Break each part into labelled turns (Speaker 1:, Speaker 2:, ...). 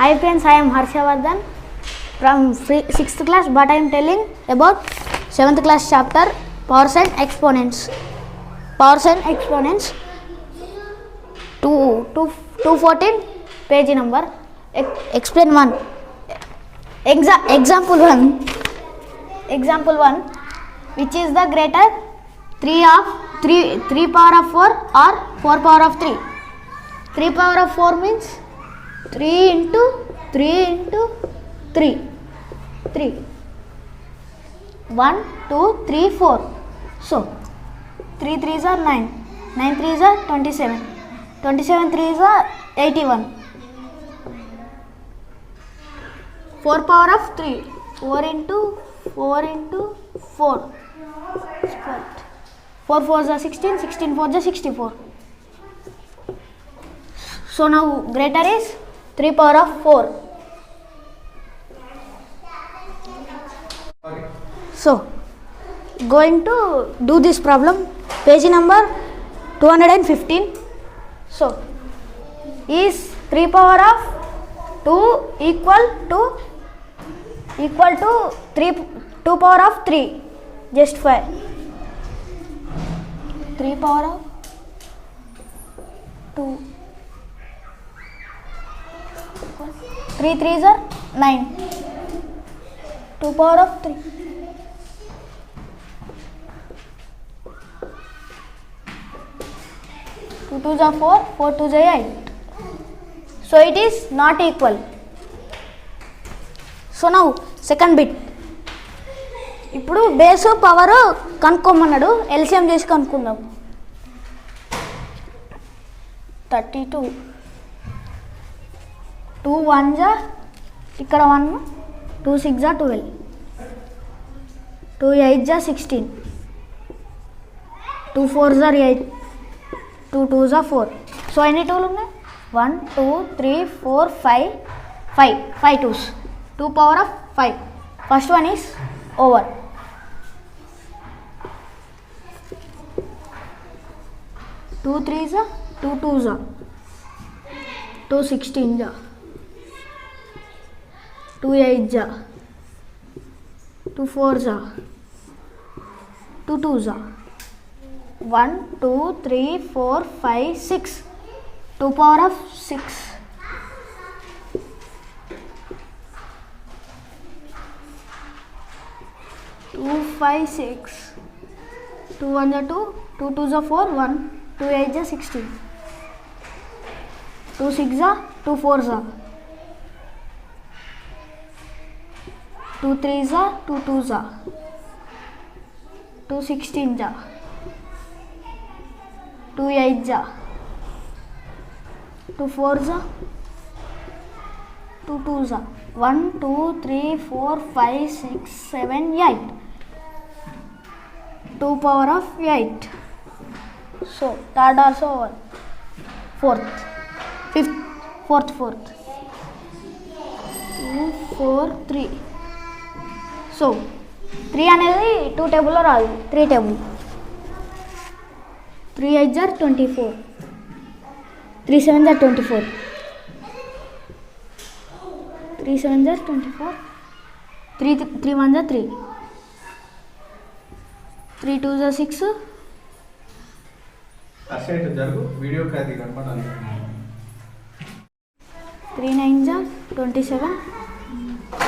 Speaker 1: Hi friends, I am Harshavardhan from 6th class, but I am telling about 7th class chapter powers and exponents. Powers and exponents 214 page number. Explain 1. Example 1, which is the greater 3 power of 4 or 4 power of 3. 3 power of 4 means 3 into 3. 1, 2, 3, 4. So 3 3s are 9. 9 3s are 27. 27 3s are 81. 4 power of 3. 4 into 4 square. 4 4s are 16. 16 4s are 64. So now greater is 3 power of 4. So going to do this problem, page number 215. So is 3 power of 2 equal to 2 power of 3? Just 5. 3 power of 2. 3 3s are 9. 2 power of 3. 2 2s are 4. 4 2s are 8. So it is not equal. So now second bit. ఇప్పుడు base power కనుక్కోమన్నాడు. LCM చేసి కనుక్కుందాం. 32. 2 1s ఇక్కడ 1. 2 6s 12. 2 8s 16. 2 4s 8. 2 2s 4. So ఎన్ని tool ఉన్నాయి? 1 2 3 4 5 2s. 2 power of 5. First one is over. 2 3s 2 2s 2 16s 2 8s 2 4s 2 2s 1 2 3 4 5 6. 2 power of 6. 2 5 6. 2 1s 2. 2 2s 4. 1 2 8s 16. 2 6s 2 4s 2 3s 2 2s 2 16s 2 8s 2 4s 2 2s 1 2 3 4 5 6 7 8. 2 power of 8. So third also over. Fourth 2 4 3. So 3 అనేది 2 టేబుల్లో రాదు, 3 table. 3 8s 24. 3 7s 24. 3 7s 24. 3 1s 3. 3 2s 6.
Speaker 2: Asset జరుగు video కాది కనపడాలి.
Speaker 1: 3 9s 27.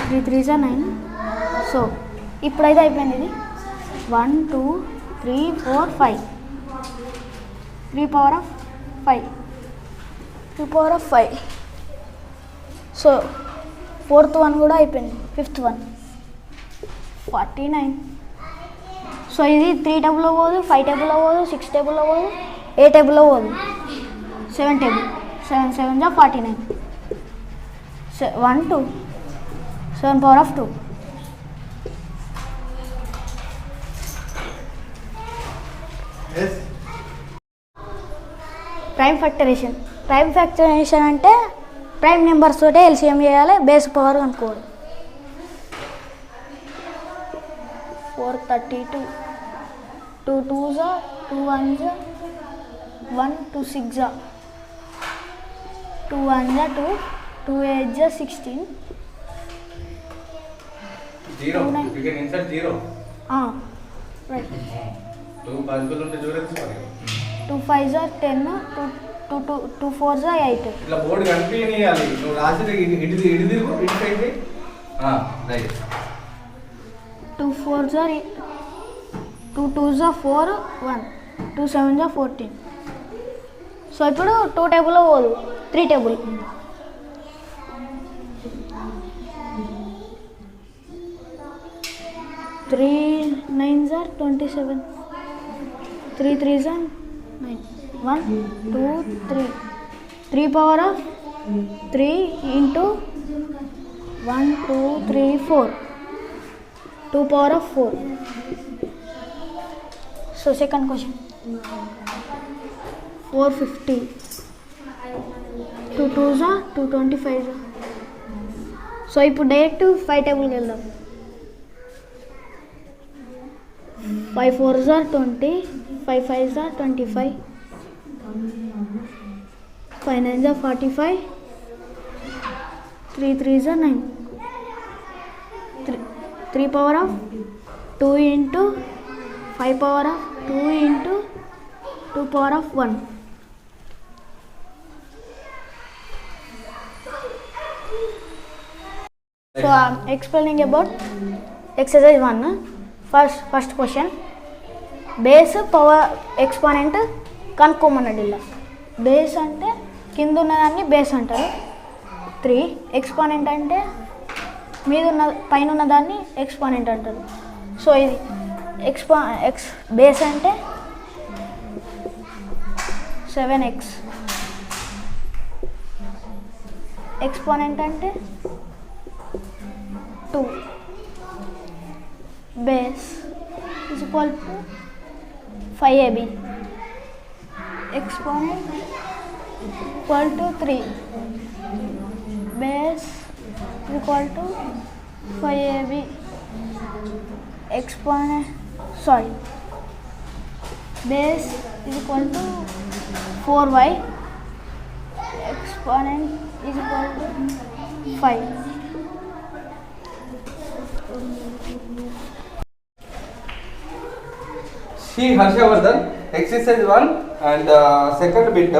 Speaker 1: 3 3s 9. So ఇప్పుడైతే అయిపోయింది ఇది. 1 2 3 4 5. 3 power of 5. 3 power of 5. So fourth one కూడా అయిపోయింది. Fifth one 49. సో ఇది 3 టేబుల్లో పోదు, 5 టేబుల్లో పోదు, 6 టేబుల్లో పోదు, 8 టేబుల్లో పోదు, 7 table. 7 7s 49. 1 2 7 power of 2.
Speaker 2: yes
Speaker 1: prime factorisation. Prime factorisation అంటే ప్రైమ్ నెంబర్స్ తోటే ఎల్సిఎం చేయాలి, బేస్ పవర్ కనుక్కోవాలి. 432. 2 2s 2 1s 1 2 6 2 1s 2 2 8 is 16.
Speaker 2: 0. You can insert 0.
Speaker 1: Right.
Speaker 2: 2 possible ఉంటే చూడొచ్చు మరి.
Speaker 1: 2 5s are 10. 2 4s are 8.
Speaker 2: ఇట్లా బోర్డు కనిపించాలి. నువ్వు రాసేది ఇటు తిరుగు ఇటు side. Right.
Speaker 1: 2 4s are 2 2s are 4 1. 2 7s are 14. So ఇప్పుడు 2 టేబుల్లో పోదు 3 table. 3 9s are 27. 3 3s are 9. 1 2 3. 3 power of 3 into 1 2 3 4. 2 power of 4. So second question. 450. 2 2s are 2 25s are. So ఇప్పుడు డైరెక్ట్ 5 టేబుల్కి వెళ్దాం. 5 4s are 20. 5 5s are 25. 5 9s are 45. 3 3s are 9. 3 power of 2 into 5 power of 2 into 2 power of 1. So I am explaining about exercise 1. First question. Base power exponent కనుక్కోమన్నాడు. ఇలా base అంటే కింద ఉన్నదాన్ని base అంటారు. 3 exponent అంటే మీద ఉన్న పైన ఉన్నదాన్ని ఎక్స్పోనెంట్ అంటారు. సో ఇది బేస్ అంటే 7x. ఎక్స్పోనెంట్ అంటే 2. Base is equal to 5ab. Exponent equal to 3. Base equal to 5ab. Base is equal to 4y. Exponent is equal to 5.
Speaker 2: See Harshavardhan, exercise 1 and second bit.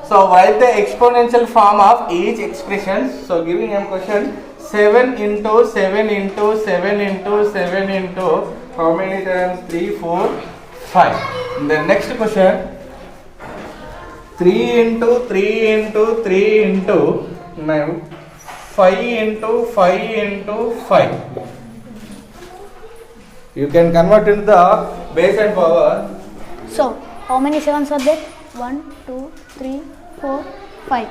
Speaker 2: So write the exponential form of each expression. So giving a question, 7 into 7 into 7 into 7 into how many times? 3 4 5. The next question, 3 into 3 into 3 into 9, 5 into 5 into 5. You can convert into the base and power.
Speaker 1: So how many 7s are there? 1 2 3 4 5.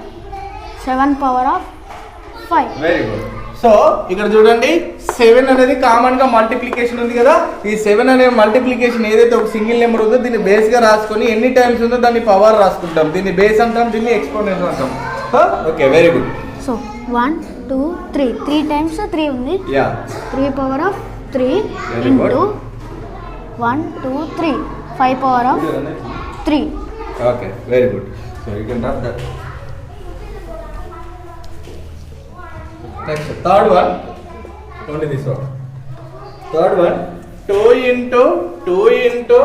Speaker 1: 7 power of 5.
Speaker 2: Very good. So ఇక్కడ చూడండి 7 అనేది common గా multiplication ఉంది కదా. ఈ 7 అనే multiplication ఏదైతే ఒక సింగిల్ నెంబర్ ఉందో దీన్ని బేస్ గా రాసుకొని ఎన్ని టైమ్స్ ఉందో దాన్ని పవర్ రాసుకుంటాం. దీన్ని బేస్ అంటాం, దీన్ని ఎక్స్పోనెంట్ అంటాం. Okay, very good.
Speaker 1: So 1 2 3 3 times 3 ఉంది.
Speaker 2: Yeah,
Speaker 1: 3 power of 3 into 1 2 3 5 power of 3.
Speaker 2: Okay, very good. So you can write that. Next, third one, only this one. Third one, 2 into 2 into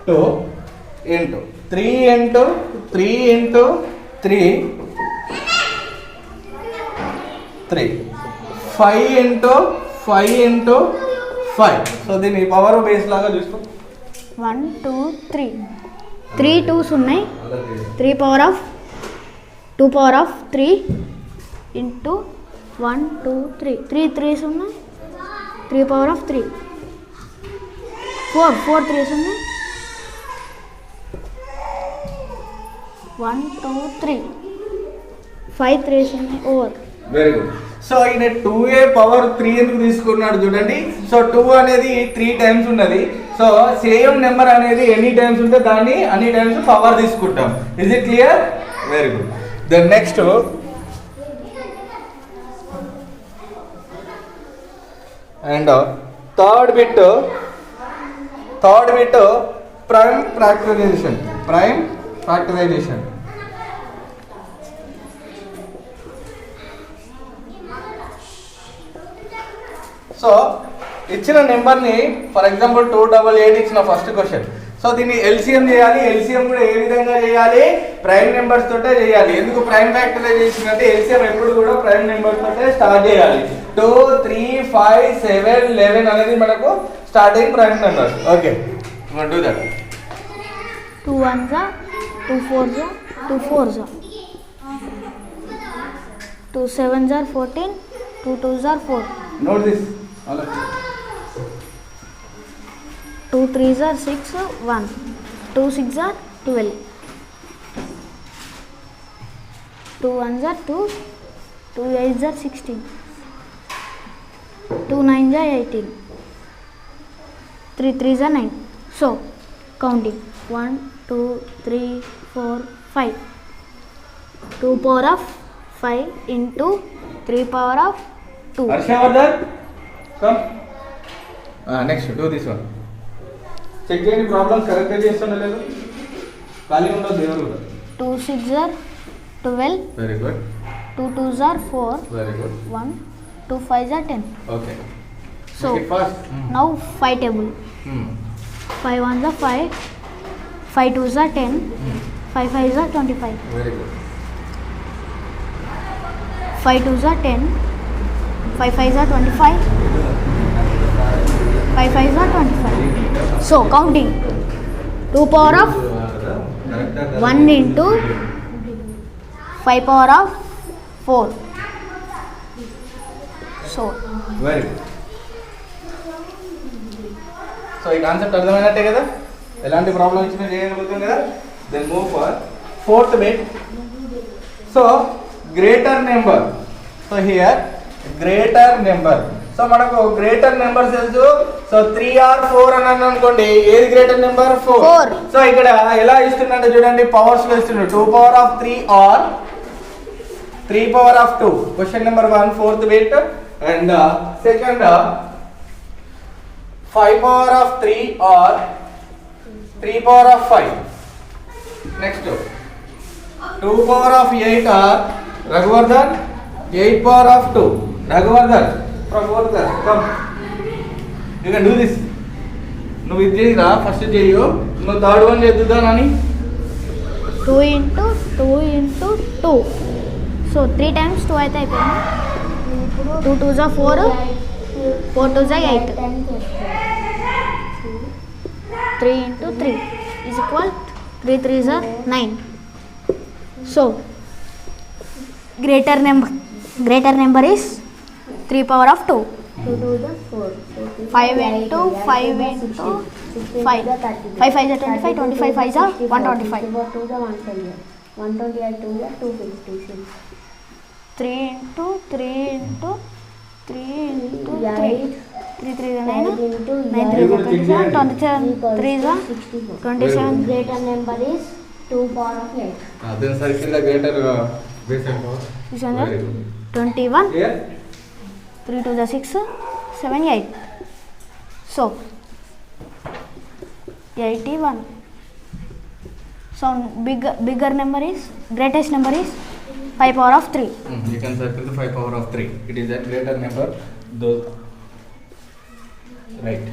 Speaker 2: 2 into 3 into 3 into 3 3 5 into 5 into 5. So దీన్ని power base లాగా చూసుకో.
Speaker 1: 1 2 3 3 2s ఉన్నాయి. 3 power of 2 power of 3 into 1 2 3 3 3s ఉన్నాయి. 3 power of 3 4 4 3s ఉన్నాయి. 1 2 3 5 3s ఉన్నాయి. Over.
Speaker 2: Very good. So ఈయన 2a power 3 ఎందుకు తీసుకున్నాడు చూడండి. సో 2 అనేది 3 టైమ్స్ ఉన్నది. సో సేమ్ నెంబర్ అనేది ఎన్ని టైమ్స్ ఉంటే దాన్ని అన్ని టైమ్స్ పవర్ తీసుకుంటాం. Is it clear? Very good. Then next and third bit prime factorization. So ఇచ్చిన నెంబర్ని ఫర్ ఎగ్జాంపుల్ 288 ఇచ్చిన ఫస్ట్ క్వశ్చన్. సో దీన్ని ఎల్సిఎం చేయాలి. ఎల్సిఎం కూడా ఏ విధంగా చేయాలి? ప్రైమ్ నెంబర్స్ తోటే చేయాలి. ఎందుకు ప్రైమ్ ఫ్యాక్టరైజేషన్ అంటే ఎల్సిఎం ఎప్పుడు కూడా ప్రైమ్ నెంబర్స్ తోటే స్టార్ట్ చేయాలి. 2, 3, 5, 7, 11 అనేది మనకు starting prime numbers. Okay, do that.
Speaker 1: 2 1s are 2 4s are 2 4s are 2 7s are 14, 2 2s are 4,
Speaker 2: Note this. All of you.
Speaker 1: 2 3s are 6, 1, 2 6 are 12, 2 1s are 2, 2 8s are 16, 2 9s are 18, 3 3s are 9. So counting 1 2 3 4 5, 2 power of 5 into 3 power of 2.
Speaker 2: Harshavardhan, come. Next, do this one. Check చేయండి problem కరెక్ట్గా చేస్తుండ లేదు, ఖాళీ ఉండదు ఎవరు కూడా.
Speaker 1: 2 6 are 12,
Speaker 2: very good,
Speaker 1: 2 2s are 4,
Speaker 2: very good.
Speaker 1: 1 2 5s are 10.
Speaker 2: Okay,
Speaker 1: So
Speaker 2: fast.
Speaker 1: now 5 table. 5 1s are 5, 5 2s are 10, 5 5s are 25,
Speaker 2: very good.
Speaker 1: 5 2s are 10, 5 5s are 25, 5 5s are 25. So counting 2 power of 1 into 5 power of 4. So
Speaker 2: very good. So ఈ concept అర్థమైనట్టే కదా, ఎలాంటి problem ఇచ్చినా చేయగలుగుతాం కదా. Then move for fourth bit. So greater number. So here greater number. So మనకు greater number తెలుసు. So 3 or 4 అని అనుకోండి, ఏది గ్రేటర్ నెంబర్? 4. సో ఇక్కడ ఎలా ఇస్తుందంటే చూడండి, పవర్స్ లో ఇస్తున్నాడు. 2 power of 3 or 3 power of 2. Question number 1 fourth bit. And second 5 power of 3 or 3 power of 5. Next 2 power of 8 or Raghuvardhan 8 power of 2. Raghuvardhan, come. You can do this. నువ్వు ఇది చేయరా, first చేయు, నువ్వు third one చేద్దా Nani.
Speaker 1: 2 into 2 into 2. So 3 times 2 అయితే అయిపోయింది. 2 2s are 4, 4 2s are 8. 3 into 3 is equal 3 3s are 9. So greater number is 3 power of 2.
Speaker 3: 2 2s are 4.
Speaker 1: 5 into 5 into 5. 5 5s are 25, 25 5s are 125.
Speaker 3: 4 2s are 120. 128 2s are 256.
Speaker 1: 3 into 3 into 3 into 3.
Speaker 3: 8
Speaker 1: 3 3 is 9.
Speaker 3: 8 into
Speaker 1: 9 3 is 27. 27 3 is
Speaker 3: 64.
Speaker 1: 27.
Speaker 3: Greater number is 2 power of 8.
Speaker 2: Then circle the greater base and power.
Speaker 1: This one
Speaker 2: Very good.
Speaker 1: 21.
Speaker 2: Here
Speaker 1: 3 to the 6, 7 8. So 81. So bigger number is, greatest number is 5 power of 3.
Speaker 2: you can circle the 5 power of 3. It is a greater number. Those right.